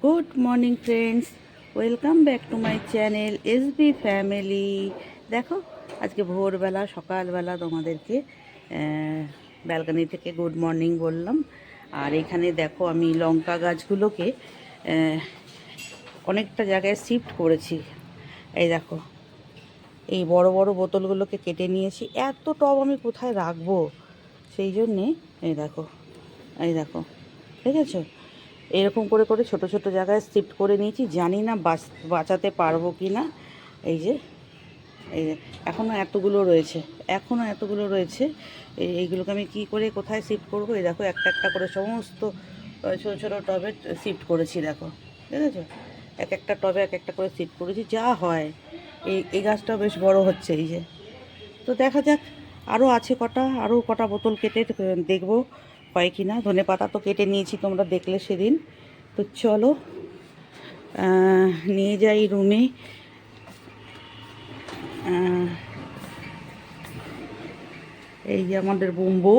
Good morning friends, welcome back to my channel SB family. দেখো আজকে ভোরবেলা সকালবেলা তোমাদেরকে ব্যালকনি থেকে গুড মর্নিং বললাম। আর এখানে দেখো আমি লঙ্কা গাছগুলোকে অনেকটা জায়গায় শিফট করেছি। এই দেখো এই বড় বড় বোতলগুলোকে কেটে নিয়েছি। এত টব আমি কোথায় রাখবো, সেই জন্যে এই দেখো দেখেছো, এরকম করে করে ছোট ছোট জায়গায় শিফট করে নিয়েছি। জানি না বাঁচাতে পারবো কি না। এই যে এখনও এতগুলো রয়েছে। এইগুলোকে আমি কি করে কোথায় শিফট করবো? এই দেখো একটা একটা করে সমস্ত ছোটো ছোটো টবে শিফট করেছি। দেখো দেখেছো, এক একটা টবে এক একটা করে শিফট করেছি। যা হয় এই গাছটাও বেশ বড় হচ্ছে। এই যে, তো দেখা যাক আরও আছে আরও কটা বোতল কেটে দেখবো হয় কি না। ধনে পাতা তো কেটে নিয়েছি, তোমরা দেখলে সেদিন। তো চলো নিয়ে যাই রুমে। এই যে আমাদের বোম্বু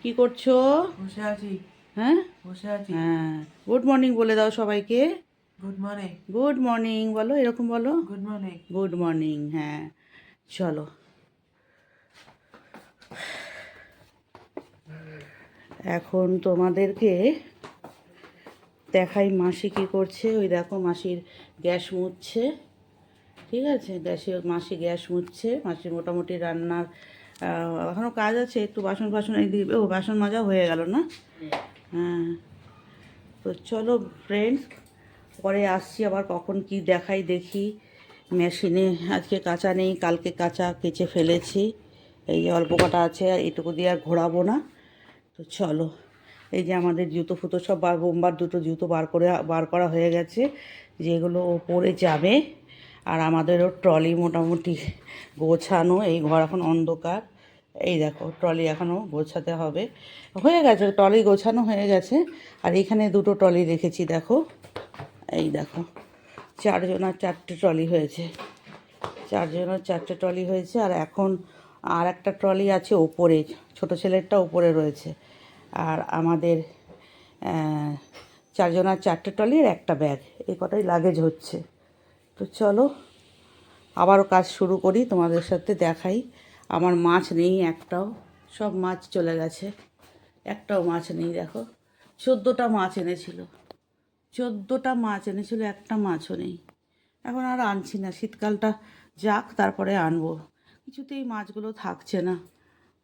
কি করছো? বসে আছি। হ্যাঁ বসে আছি। হ্যাঁ, গুড মর্নিং বলে দাও সবাইকে। Good morning. গুড মর্নিং বলো, এরকম বলো, গুড মর্নিং। Good morning. হ্যাঁ চলো এখন তোমাদেরকে দেখাই মাসি কী করছে। ওই দেখো মাসির গ্যাস মুছছে। ঠিক আছে, মাসি গ্যাস মুছছে। মাসির মোটামুটি রান্নার এখনও কাজ আছে, একটু বাসন ফাসন এই দিবে। ও বাসন মাজা হয়ে গেল না? হ্যাঁ, তো চলো ফ্রেন্ডস, পরে আসছি আবার। কখন কি দেখাই দেখি। মেশিনে আজকে কাঁচা নেই, কালকে কাঁচা কেচে ফেলেছি। এই যে অল্প কটা আছে, আর এটুকু দিয়ে আর ঘোরাবো না। তো চলো, এই যে আমাদের জুতো ফুতো সব বোম্বার দুটো জুতো বার করা হয়ে গেছে, যেগুলো ওপরে যাবে। আর আমাদেরও ট্রলি মোটামুটি গোছানো। এই ঘর এখন অন্ধকার। এই দেখো ট্রলি এখনও গোছাতে হবে। হয়ে গেছে, ট্রলি গোছানো হয়ে গেছে। আর এখানে দুটো ট্রলি রেখেছি। দেখো এই দেখো, চারজনের চারটে ট্রলি হয়েছে। আর এখন আর একটা ট্রলি আছে ওপরে, ছোটো ছেলেরটা ওপরে রয়েছে। আর আমাদের চারজনের চারটে ট্রলির একটা ব্যাগ, এই কটাই লাগেজ হচ্ছে। তো চলো আবারও কাজ শুরু করি, তোমাদের সাথে দেখাই। আমার মাছ নেই একটাও, সব মাছ চলে গেছে। একটাও মাছ নেই। দেখো 14টা মাছ এনেছিল, একটা মাছও নেই। এখন আর আনছি না, শীতকালটা যাক তারপরে আনবো। কিছুতেই মাছগুলো থাকছে না।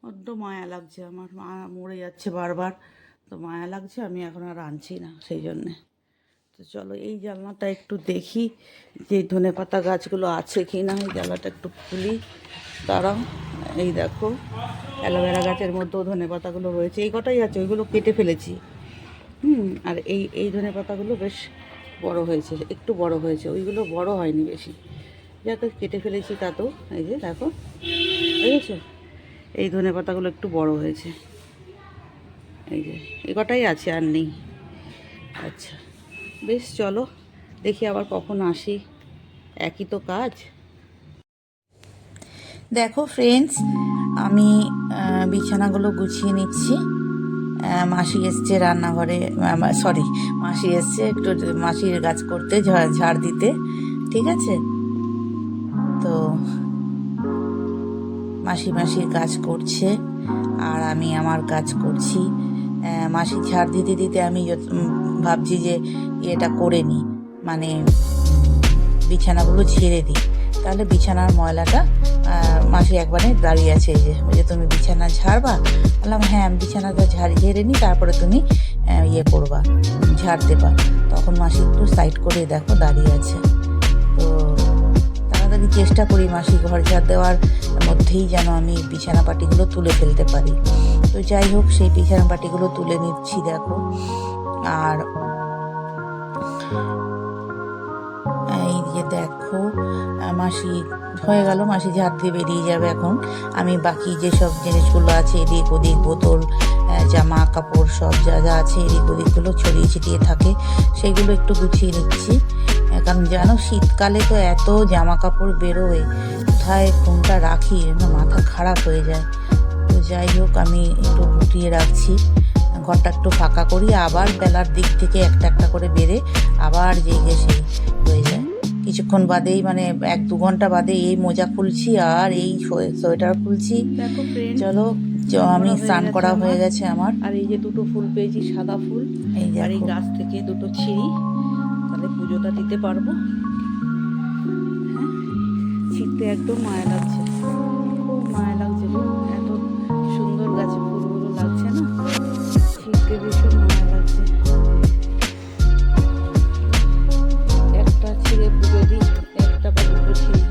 বড্ড মায়া লাগছে আমার, মা মরে যাচ্ছে বারবার, তো মায়া লাগছে। আমি এখন আর আনছি না সেই জন্যে। তো চলো এই জানলাটা একটু দেখি যে ধনেপাতা গাছগুলো আছে কি না। এই জানলাটা একটু খুলি, দাঁড়াও। এই দেখো অ্যালোভেরা গাছের মধ্যেও ধনেপাতাগুলো রয়েছে। এই কটাই আছে, ওইগুলো কেটে ফেলেছি। আর এই ধনেপাতাগুলো বেশ বড় হয়েছে, একটু বড় হয়েছে। ওইগুলো বড় হয়নি বেশি, যাতে কেটে ফেলেছি তা তো। এই যে দেখো, দেখেছো, এই ধনেপাতাগুলো একটু বড় হয়েছে। এই যে এই কটাই আছে, আর নেই। আচ্ছা বেশ, চলো দেখি আবার কখন আসি, একই তো কাজ। দেখো ফ্রেন্ডস, আমি বিছানাগুলো গুছিয়ে নিচ্ছি। মাসি এসছে রান্নাঘরে, মাসি এসছে একটু মাসির কাজ করতে, ঝাড় দিতে। ঠিক আছে, তো মাসির কাজ করছে আর আমি আমার কাজ করছি। মাসি ঝাড় দিতে দিতে আমি ভাবছি যে এটা করে নিই, মানে বিছানাগুলো ঝেড়ে দিই, তাহলে বিছানার ময়লাটা মাসি একবারে দাঁড়িয়ে আছে। এই যে তুমি বিছানা ঝাড়বা? বললাম হ্যাঁ, আমি বিছানাটা ঝেড়ে নিই, তারপরে তুমি করবা, ঝাড় দেবা। তখন মাসি একটু সাইড করে দেখো দাঁড়িয়ে আছে। তো তাড়াতাড়ি চেষ্টা করি মাসি ঘর ঝাড় দেওয়ার মধ্যেই যেন আমি বিছানা পাটিগুলো তুলে ফেলতে পারি। তো যাই হোক, সেই বিছানা পাটিগুলো তুলে নিচ্ছি দেখো। আর এই যে দেখো, মাসি হয়ে গেল, মাসি ঝাড় দিয়ে বেরিয়ে যাবে। এখন আমি বাকি যেসব জিনিসগুলো আছে, এদিক ওদিক বোতল, জামা কাপড় সব যা যা আছে এদিক ওদিকগুলো ছড়িয়ে ছিটিয়ে থাকে, সেগুলো একটু গুছিয়ে নিচ্ছি। কারণ জানো শীতকালে তো এত জামা কাপড় বেরোয়, কোথায় কোনটা রাখি মাথা খারাপ হয়ে যায়। তো যাই হোক, আমি একটু গুটিয়ে রাখছি। ঘরটা একটু ফাঁকা করি, আবার বেলার দিক থেকে একটা একটা করে বেড়ে আবার জেগে সেই হয়ে যায়। কিছুক্ষণ বাদেই মানে 1-2 ঘন্টা বাদে এই মোজা খুলছি আর এই সোয়েটার খুলছি। দেখো ফ্রেন্ড, চলো আমি স্নান করা হয়ে গেছে আমার। আর এই যে দুটো ফুল পেয়েছি, সাদা ফুল, এই আর এই দেখো গাছ থেকে দুটো ছিঁড়ি, তাহলে পুজোটা দিতে পারবো। হ্যাঁ, ছিঁড়তে একদম মায়া লাগছে, খুব মায়া লাগছে গো, এত সুন্দর গাছে ফুলগুলো লাগছে না, ছিঁড়তে ভীষণ মায়া লাগছে। একটা ছিঁড়ে পুজো দিই, একটা বা দুটো ছিঁড়ি,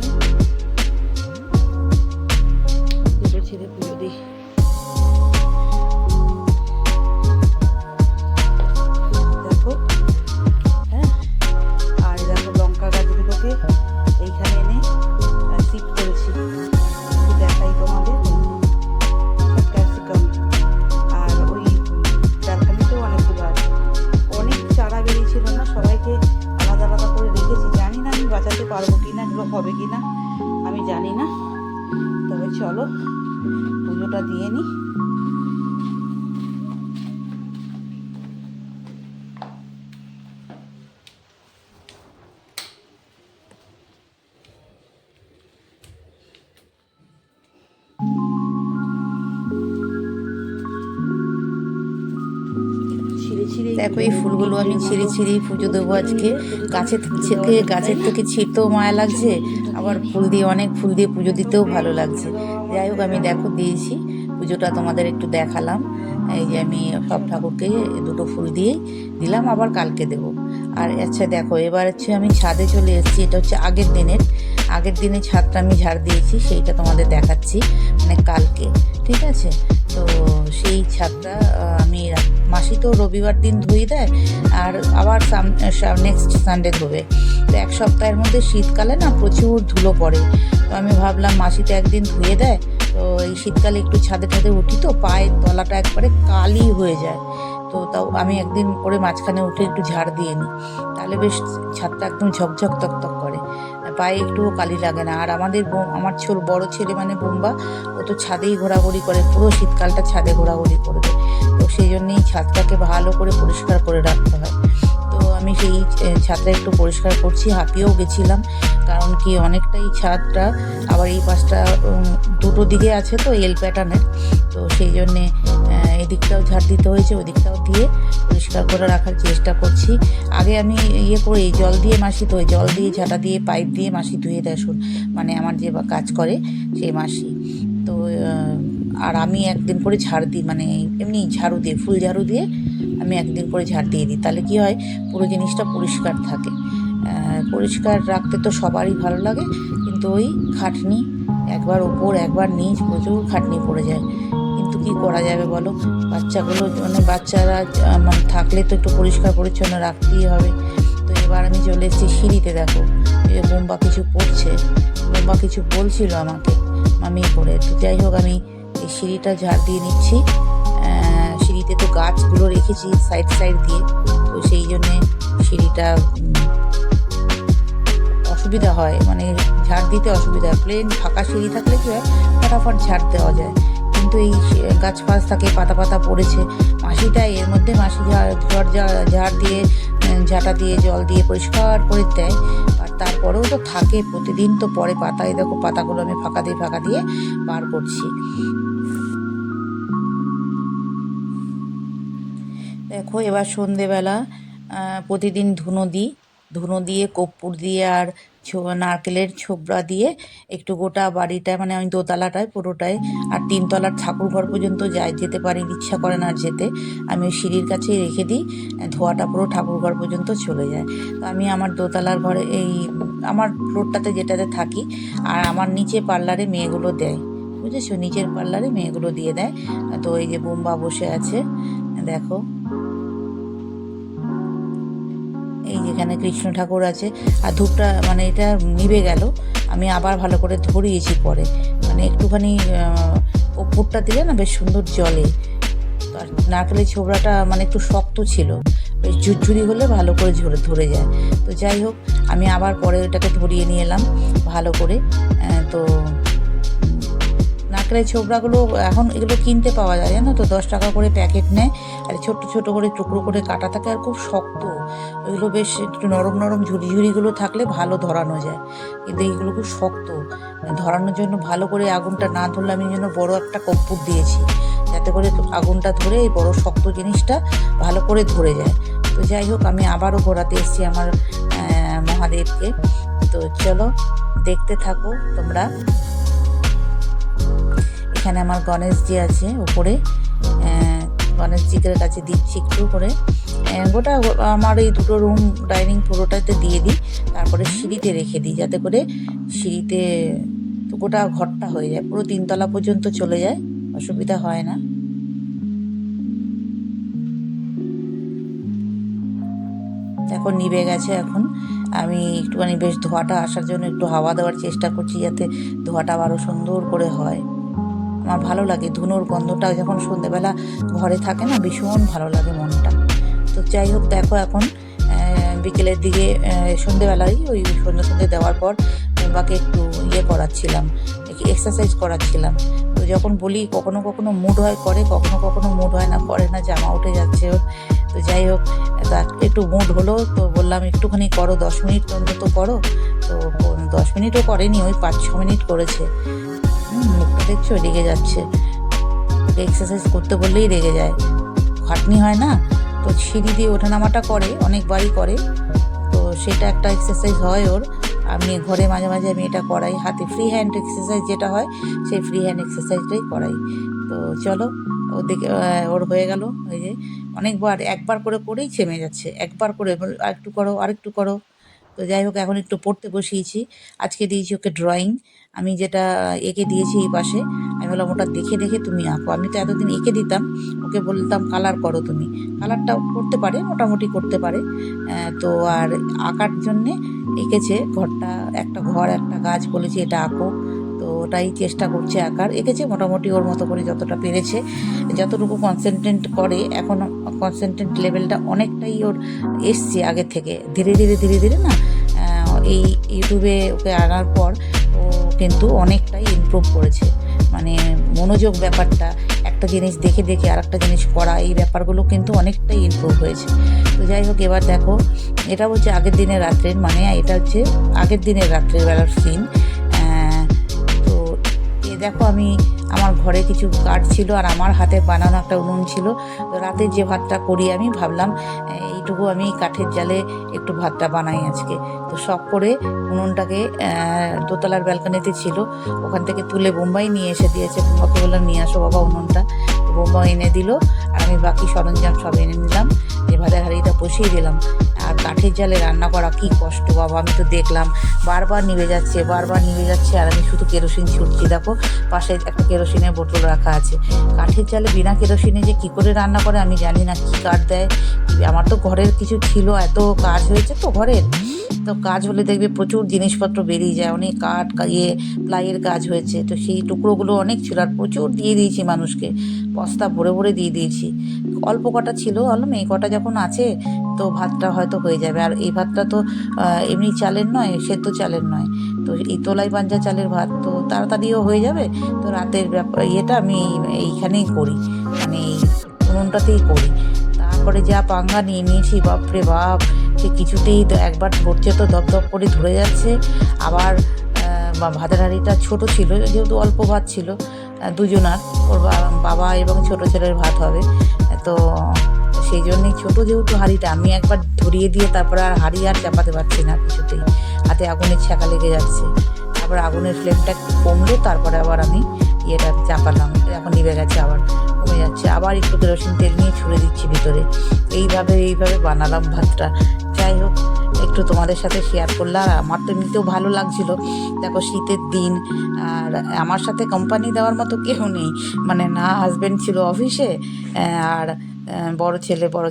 দুটো ছিঁড়ে পুজো দিই। দেখো, হ্যাঁ, আর দেখো লঙ্কা গাছগুলোকে এইখানে এনে শিফট করেছি, একটু দেখাই তোমাদের। সব ক্যাপসিকাম, আর ওই ব্যালকানিতেও অনেকগুলো আছে, অনেক চারা বেরিয়েছিল না, সবাইকে আলাদা আলাদা করে রেখেছি। জানি না আমি বাঁচাতে পারবো কিনা, এগুলো হবে কিনা আমি জানি না, তবে চলো পুজোটা দিয়ে নিই। দেখো এই ফুলগুলো আমি ছিঁড়ি পুজো দেবো আজকে। গাছের থেকে ছিঁড়তেও মায়া লাগছে, আবার অনেক ফুল দিয়ে পুজো দিতেও ভালো লাগছে। যাই হোক, আমি দেখো দিয়েছি পুজোটা, তোমাদের একটু দেখালাম। এই যে আমি সব ঠাকুরকে দুটো ফুল দিয়ে দিলাম, আবার কালকে দেবো। আর আচ্ছা দেখো, এবার হচ্ছে আমি ছাদে চলে এসেছি। এটা হচ্ছে আগের দিনের ছাদটা আমি ঝাড় দিয়েছি, সেইটা তোমাদের দেখাচ্ছি, মানে কালকে, ঠিক আছে? তো সেই ছাদটা আমি মাসি তো রবিবার দিন ধুয়ে দেয়, আর আবার নেক্সট সানডে ধোবে। তো 1 সপ্তাহের মধ্যে শীতকালে না প্রচুর ধুলো পড়ে। তো আমি ভাবলাম মাসি তো একদিন ধুয়ে দেয়, তো এই শীতকালে একটু ছাদে উঠি, তো পায়ের তলাটা একবারে কালি হয়ে যায়। তো তাও আমি একদিন করে মাঝখানে উঠে একটু ঝাড় দিয়ে নিই, তাহলে বেশ ছাদটা একদম ঝকঝক তকতক করে, পায়ে একটুও কালি লাগে না। আর আমার বড় ছেলে মানে বোম্বা, ও তো ছাদেই ঘোরাঘুরি করে, পুরো শীতকালটা ছাদে ঘোরাঘুরি করবে। তো সেই জন্যেই ছাদটাকে ভালো করে পরিষ্কার করে রাখতে হয়। তো আমি সেই ছাদটা একটু পরিষ্কার করছি, হাঁপিয়েও গেছিলাম, কারণ কি অনেকটাই ছাদটা, আবার এই পাশটা দুটো দিকে আছে তো এল প্যাটার্নের, তো সেই জন্যে এদিকটাও ঝাড় দিতে হয়েছে, ওদিকটাও দিয়ে পরিষ্কার করে রাখার চেষ্টা করছি। আগে আমি জল দিয়ে ঝাঁটা দিয়ে পাইপ দিয়ে মাসি ধুয়ে দেয়, মানে আমার যে কাজ করে সেই মাসি। তো আর আমি একদিন করে ঝাড় দিই, মানে এমনি ঝাড়ু দিয়ে, ফুল ঝাড়ু দিয়ে আমি একদিন করে ঝাড় দিয়ে দিই, তাহলে কি হয় পুরো জিনিসটা পরিষ্কার থাকে। পরিষ্কার রাখতে তো সবারই ভালো লাগে, কিন্তু ওই খাটনি, একবার ওপর একবার নিচ, প্রচুর খাটনি পড়ে যায়। কিন্তু কি করা যাবে বলো, বাচ্চারা থাকলে তো একটু পরিষ্কার পরিচ্ছন্ন রাখতেই হবে। তো এবার আমি চলে এসেছি সিঁড়িতে। দেখো বোম্বা কিছু করছে, বোম্বা কিছু বলছিল আমাকে মামি করে। তো যাই হোক, আমি এই সিঁড়িটা ঝাড় দিয়ে নিচ্ছি। সিঁড়িতে তো গাছগুলো রেখেছি সাইড দিয়ে, তো সেই জন্যে সিঁড়িটা অসুবিধা হয়, মানে ঝাড় দিতে অসুবিধা হয়। প্লেন ফাঁকা সিঁড়ি থাকলে কি হয়, ফটাফট ঝাড় দেওয়া যায়, কিন্তু এই গাছ ফাছ থাকে, পাতা পড়েছে। মাসিটা এর মধ্যে ঝাড় দিয়ে ঝাঁটা দিয়ে জল দিয়ে পরিষ্কার করে দেয়, আর তারপরেও তো থাকে, প্রতিদিন তো পরে পাতায়। দেখো পাতাগুলো আমি ফাঁকা দিয়ে বার করছি। দেখো এবার সন্ধেবেলা প্রতিদিন ধুনো দিয়ে কর্পূর দিয়ে আর নারকেলের ছোবড়া দিয়ে একটু গোটা বাড়িটা, মানে আমি দোতলাটায় পুরোটায় আর 3 তলার ঠাকুর ঘর পর্যন্ত যেতে পারি, ইচ্ছা করে না আর যেতে, আমি ওই সিঁড়ির কাছেই রেখে দিই, ধোয়াটা পুরো ঠাকুর ঘর পর্যন্ত চলে যায়। তো আমি আমার দোতলার ঘরে, এই আমার ফ্লোরটাতে যেটাতে থাকি, আর আমার নিচে পার্লারে মেয়েগুলো দেয়, বুঝেছো, নিচের পার্লারে মেয়েগুলো দিয়ে দেয়। তো এই যে বোম্বা বসে আছে, দেখো এই যেখানে কৃষ্ণ ঠাকুর আছে, আর ধূপটা মানে এটা নিভে গেল, আমি আবার ভালো করে ধরিয়েছি পরে, মানে একটুখানি কর্পূরটা দিলে না বেশ সুন্দর জ্বলে। আর নারকেলের ছোবড়াটা মানে একটু শক্ত ছিল, বেশ ঝুরঝুরি হলে ভালো করে ধরে যায়। তো যাই হোক, আমি আবার পরে ওটাকে ধরিয়ে নিয়ে এলাম ভালো করে। তো নারকেলের ছোবড়াগুলো এখন এগুলো কিনতে পাওয়া যায়, জানো তো, 10 টাকা করে প্যাকেট নেয়, আর ছোট্ট ছোট করে টুকরো করে কাটা থাকে, আর খুব শক্ত। ওইগুলো বেশ একটু নরম নরম ঝুড়িগুলো থাকলে ভালো ধরানো যায়, কিন্তু এইগুলো খুব শক্ত। ধরানোর জন্য ভালো করে আগুনটা না ধরলে আমি জন্য বড় একটা কর্পূর দিয়েছি, যাতে করে আগুনটা ধরে এই বড় শক্ত জিনিসটা ভালো করে ধরে যায়। তো যাই হোক, আমি আবারও ঘোরাতে এসেছি আমার মহাদেবকে। তো চলো দেখতে থাকো তোমরা। এখানে আমার গণেশজি আছে উপরে, গণেশজিদের কাছে দিচ্ছি একটু করে। গোটা আমার এই দুটো রুম ডাইনিং পুরোটাতে দিয়ে দিই, তারপরে সিঁড়িতে রেখে দিই, যাতে করে সিঁড়িতে তো গোটা ঘরটা হয়ে যায়, পুরো 3 তলা পর্যন্ত চলে যায়, অসুবিধা হয় না। এখন নিভে গেছে। এখন আমি একটুখানি বেশ ধোঁয়াটা আসার জন্য একটু হাওয়া দেওয়ার চেষ্টা করছি, যাতে ধোঁয়াটা আরও সুন্দর করে হয়। আমার ভালো লাগে ধুনোর গন্ধটা যখন সন্ধ্যেবেলা ঘরে থাকে না, ভীষণ ভালো লাগে মনটা। তো যাই হোক, দেখো এখন বিকেলের দিকে সন্ধ্যেবেলায় ওই সন্ধ্যে দেওয়ার পর বাবাকে একটু করাচ্ছিলাম, এক্সারসাইজ করাচ্ছিলাম। তো যখন বলি কখনো কখনো মুড হয় করে, কখনো কখনো মুড হয় না, করে না, জামা উঠে যাচ্ছে ওর। তো যাই হোক, একটু মুড হলো, তো বললাম একটুখানি করো, 10 মিনিট অন্তত করো। তো 10 মিনিটও করেনি, ওই 5-6 মিনিট করেছে। মুখটা দেখছো, রেগে যাচ্ছে, এক্সারসাইজ করতে বললেই রেগে যায়, খাটনি হয় না। তো সিঁড়ি দিয়ে ওঠানামাটা করে, অনেকবারই করে, তো সেটা একটা এক্সারসাইজ হয় ওর। আমি ঘরে মাঝে মাঝে আমি এটা করাই, হাতে ফ্রি হ্যান্ড এক্সারসাইজ যেটা হয়, সেই ফ্রি হ্যান্ড এক্সারসাইজটাই করাই। তো চলো, ওদিকে ওর হয়ে গেল, ওই যে অনেকবার একবার করে করেই থেমে যাচ্ছে, একবার করে আরেকটু করো, আরেকটু করো। তো যাই হোক, এখন একটু পড়তে বসিয়েছি। আজকে দিয়েছি ওকে ড্রয়িং, আমি যেটা এঁকে দিয়েছি এই পাশে, আমি বললাম ওটা দেখে দেখে তুমি আঁকো। আমি তো এতদিন এঁকে দিতাম, ওকে বলতাম কালার করো তুমি, কালারটাও করতে পারে, মোটামুটি করতে পারে। তো আর আঁকার জন্যে এঁকেছে ঘরটা, একটা ঘর একটা গাছ, বলেছি এটা আঁকো। তো ওটাই চেষ্টা করছে আঁকার, এঁকেছে মোটামুটি ওর মতো করে যতটা পেরেছে, যতটুকু কনসেন্ট্রেট করে। এখন কনসেন্ট্রেট লেভেলটা অনেকটাই ওর এসছে আগের থেকে, ধীরে ধীরে ধীরে ধীরে না, এই ইউটিউবে ওকে আনার পর ও কিন্তু অনেকটাই ইমপ্রুভ করেছে। মানে মনোযোগ ব্যাপারটা, একটা জিনিস দেখে দেখে আর একটা জিনিস করা, এই ব্যাপারগুলো কিন্তু অনেকটাই ইমপ্রুভ হয়েছে। তো যাই হোক, এবার দেখো, এটা হচ্ছে আগের দিনের রাত্রের, মানে এটা হচ্ছে আগের দিনের রাত্রের বেলার সিন। তো দেখো, আমি আমার ঘরে কিছু কাঠ ছিল, আর আমার হাতে বানানো একটা উনুন ছিল। তো রাতে যে ভাতটা করি, আমি ভাবলাম এইটুকু আমি কাঠের জালে একটু ভাতটা বানাই আজকে। তো শখ করে উনুনটাকে দোতলার ব্যালকনিতে ছিল, ওখান থেকে তুলে বোম্বাই নিয়ে এসে দিয়েছে। বোম্বাকে বললাম নিয়ে আসো বাবা উনুনটা, বোম্বা এনে দিল, আর আমি বাকি সরঞ্জাম সব এনে নিলাম, যে ভাতের হাঁড়িটা বসিয়ে দিলাম। আর কাঠের জালে রান্না করা কী কষ্ট বাবা, আমি তো দেখলাম বারবার নিভে যাচ্ছে, বারবার নিভে যাচ্ছে, আর আমি শুধু কেরোসিন ছুটছি। দেখো পাশে একটা কেরোসিনের বোতল রাখা আছে। কাঠের জালে বিনা কেরোসিনে যে কী করে রান্না করে আমি জানি না, কী কাঠ দেয়। আমার তো ঘরের কিছু ছিল, এত কাজ হয়েছে তো ঘরের, তো কাজ হলে দেখবে প্রচুর জিনিসপত্র বেরিয়ে যায়, অনেক কাঠ প্লাইয়ের কাজ হয়েছে। তো সেই টুকরোগুলো অনেক ছিল, আর প্রচুর দিয়ে দিয়েছি মানুষকে, বস্তা ভরে ভরে দিয়ে দিয়েছি। অল্প কটা ছিল, বললাম এই কটা যখন আছে তো ভাতটা হয়তো হয়ে যাবে। আর এই ভাতটা তো এমনি চালের নয়, সেদ্ধ চালের নয়, তো এই তোলাই পাঞ্জা চালের ভাত, তো তাড়াতাড়িও হয়ে যাবে। তো রাতের ইয়েটা আমি এইখানেই করি, মানে এই উনুনটাতেই করি। তারপরে যা পাঙ্গা নিয়ে নিয়েছি, বাপরে বাপ, সে কিছুতেই একবার ধরছে তো দপদপ করে ধরে যাচ্ছে। আবার ভাতের হাঁড়িটা ছোটো ছিল, যেহেতু অল্প ভাত ছিল, দুজনার, ওর বাবা এবং ছোটো ছেলের ভাত হবে, তো সেই জন্যই ছোটো যেহেতু হাঁড়িটা, আমি একবার ধরিয়ে দিয়ে তারপরে আর হাঁড়ি আর চাপাতে পারছি না কিছুতেই, হাতে আগুনের ছ্যাঁকা লেগে যাচ্ছে। তারপর আগুনের ফ্লেমটা একটু কমলো, তারপরে আবার আমি ইয়েটা চাপালাম, এখন নিভে গেছে, আবার কমে যাচ্ছে, আবার একটু কেরোসিন তেল নিয়ে ছুঁড়ে দিচ্ছি ভিতরে। এইভাবে বানালাম ভাতটা। যাই হোক, একটু তোমাদের সাথে শেয়ার করলাম। আর আমার তো এমনিতেও ভালো লাগছিলো, দেখো শীতের দিন, আর আমার সাথে কোম্পানি দেওয়ার মতো কেউ নেই, মানে না হাজব্যান্ড ছিল অফিসে, আর বড়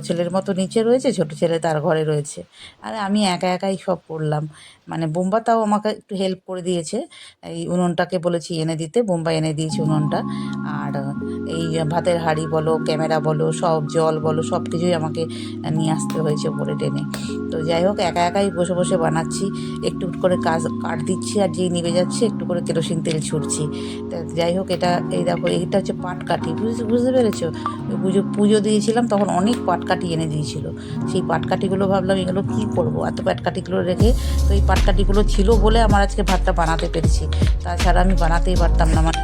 ছেলের মতো নিচে রয়েছে, ছোট ছেলে তার ঘরে রয়েছে। আর আমি একা একাই সব করলাম। মানে বোম্বা তাও আমাকে একটু হেল্প করে দিয়েছে, এই উনুনটাকে বলেছি এনে দিতে, বোম্বা এনে দিয়েছে উনুনটা। আর এই ভাতের হাঁড়ি বলো, ক্যামেরা বলো, সব জল বলো, সব কিছুই আমাকে নিয়ে আসতে হয়েছে উপরে টেনে। তো যাই হোক, একা একাই বসে বসে বানাচ্ছি, একটু একটু করে কাঠ দিচ্ছি, আর যেই নিভে যাচ্ছে একটু করে কেরোসিন তেল ছুটছি। তা যাই হোক, এই দেখো, এইটা হচ্ছে পাটকাঠি, বুঝতে পেরেছো? পুজো দিয়েছিলাম তখন অনেক পাটকাঠি এনে দিয়েছিল। সেই পাটকাঠিগুলো ভাবলাম এগুলো কী করবো, এত পাটকাঠিগুলো রেখে। তো এই পাটকাঠিগুলো ছিল বলে আমার আজকে ভাতটা বানাতে পেরেছি, তাছাড়া আমি বানাতেই পারতাম না। মানে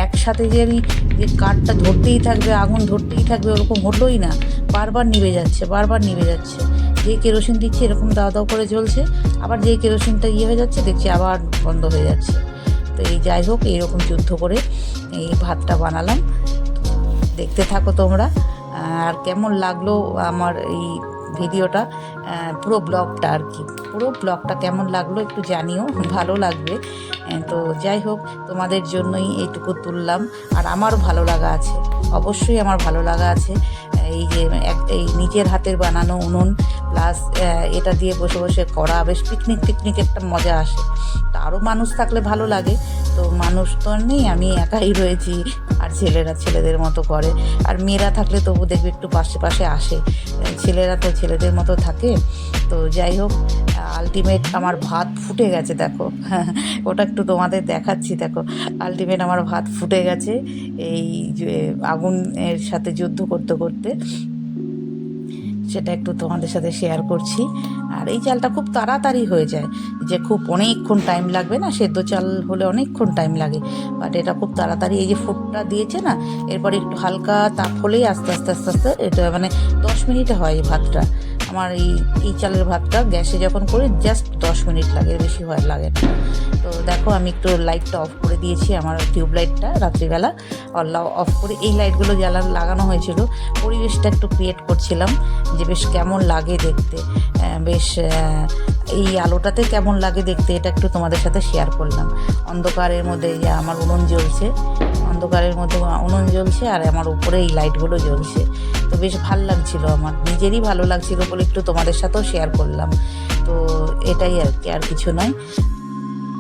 একসাথে যে আমি যে কাঠটা ধরতেই থাকবে, আগুন ধরতেই থাকবে, ওরকম হলোই না। বারবার নিভে যাচ্ছে। যেই কেরোসিন দিচ্ছি এরকম দাও দাও করে জ্বলছে, আবার যেই কেরোসিনটা হয়ে যাচ্ছে দেখছি আবার বন্ধ হয়ে যাচ্ছে। তো এই যাই হোক, এইরকম যুদ্ধ করে এই ভাতটা বানালাম। দেখতে থাকো তোমরা। আর কেমন লাগলো আমার এই ভিডিওটা, পুরো ব্লগটা আর কি, পুরো ব্লগটা কেমন লাগলো একটু জানিও, ভালো লাগবে। তো যাই হোক, তোমাদের জন্যই এইটুকু তুললাম। আর আমারও ভালো লাগা আছে, অবশ্যই আমার ভালো লাগা আছে। এই যে এই নিজের হাতের বানানো উনুন প্লাস এটা দিয়ে বসে বসে করা, বেশ পিকনিক একটা মজা আসে। তো আরও মানুষ থাকলে ভালো লাগে, তো মানুষ তো নেই, আমি একাই রয়েছি। আর ছেলেরা ছেলেদের মতো করে, আর মেয়েরা থাকলে তবু দেখবে একটু পাশে পাশে আসে, ছেলেরা তো ছেলেদের মতো থাকে। তো যাই হোক, আলটিমেট আমার ভাত ফুটে গেছে, দেখো ওটা একটু তোমাদের দেখাচ্ছি। দেখো, আলটিমেট আমার ভাত ফুটে গেছে এই যে আগুনের সাথে যুদ্ধ করতে করতে, সেটা একটু তোমাদের সাথে শেয়ার করছি। আর এই চালটা খুব তাড়াতাড়ি হয়ে যায়, যে খুব অনেকক্ষণ টাইম লাগবে না, সেদ্ধ চাল হলে অনেকক্ষণ টাইম লাগে, বাট এটা খুব তাড়াতাড়ি। এই যে ফুটটা দিয়েছে না, এরপর একটু হালকা তাপ হলেই আস্তে আস্তে আস্তে আস্তে এটা মানে 10 মিনিটে হয় এই ভাতটা। আমার এই চালের ভাতটা গ্যাসে যখন করি জাস্ট 10 মিনিট লাগে, এর বেশি লাগে না। তো দেখো, আমি একটু লাইটটা অফ করে দিয়েছি, আমার টিউব লাইটটা রাত্রিবেলা অফ করে এই লাইটগুলো লাগানো হয়েছিল। পরিবেশটা একটু ক্রিয়েট করছিলাম যে বেশ কেমন লাগে দেখতে, বেশ এই আলোটাতে কেমন লাগে দেখতে, এটা একটু তোমাদের সাথে শেয়ার করলাম। অন্ধকারের মধ্যে যে আমার উনুন জ্বলছে, আর আমার উপরে এই লাইটগুলো জ্বলছে। তো বেশ ভালো লাগছিল, আমার নিজেরই ভালো লাগছিল বলে একটু তোমাদের সাথেও শেয়ার করলাম। তো এটাই আর কি, আর কিছু নয়।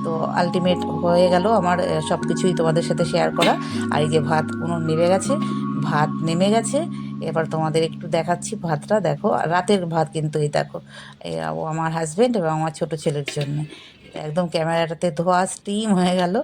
তো আলটিমেট হয়ে গেল আমার সব কিছুই তোমাদের সাথে শেয়ার করা। আর এই যে ভাত নেমে গেছে। এবার তোমাদের একটু দেখাচ্ছি ভাতটা, দেখো রাতের ভাত কিন্তু, এই দেখো ও আমার হাজব্যান্ড এবং আমার ছোট ছেলের জন্য। একদম ক্যামেরাটাতে ধোয়া স্টিম হয়ে গেল।